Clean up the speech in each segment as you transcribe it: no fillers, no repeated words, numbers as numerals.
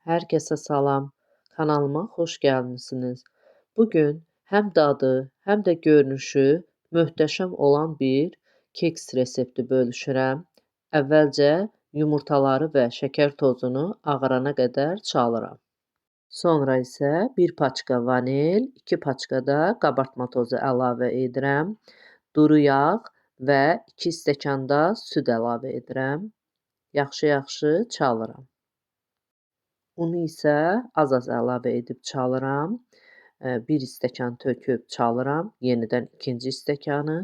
Herkese salam. Kanalıma xoş gəlmisiniz. Bugün həm dadı, həm də görünüşü möhtəşəm olan bir keks resepti bölüşürəm. Əvvəlcə yumurtaları və şəkər tozunu ağarana qədər çalıram. Sonra isə 1 paçka vanil, 2 paçka da qabartma tozu əlavə edirəm. Duru yağ və 2 stəkan da süd əlavə edirəm. Yaxşı-yaxşı çalıram. Unu isə az-az əlavə edib çalıram. 1 stəkan töküb çalıram. Yenidən ikinci stəkanı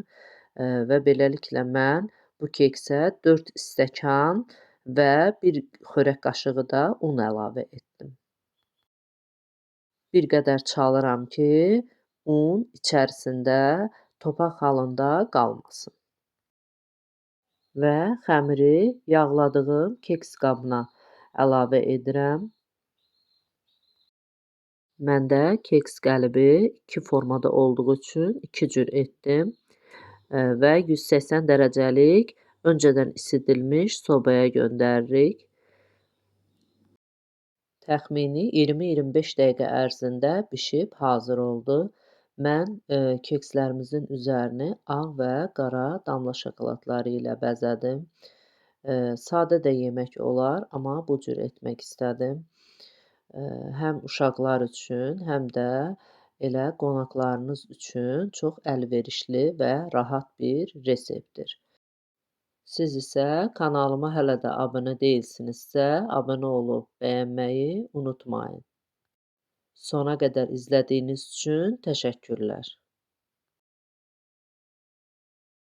və beləliklə mən bu keksə 4 stəkan və 1 xörək qaşığı da un əlavə etdim. Bir qədər çalıram ki, un içərisində topaq halında qalmasın. Və xəmiri yağladığım keks qabına əlavə edirəm. Məndə keks qəlibi 2 formada olduğu üçün 2 cür etdim və 180 dərəcəlik öncədən isidilmiş sobaya göndəririk. Təxmini 20-25 dəqiqə ərzində bişib hazır oldu. Mən kekslərimizin üzərini ağ və qara damla şokoladları ilə bəzədim. Sadə də yemək olar, amma bu cür etmək istədim. Həm uşaqlar üçün, həm də elə qonaqlarınız üçün çox əlverişli və rahat bir reseptdir. Siz isə kanalıma hələ də abunə deyilsinizsə, abunə olub bəyənməyi unutmayın. Sona qədər izlədiyiniz üçün təşəkkürlər.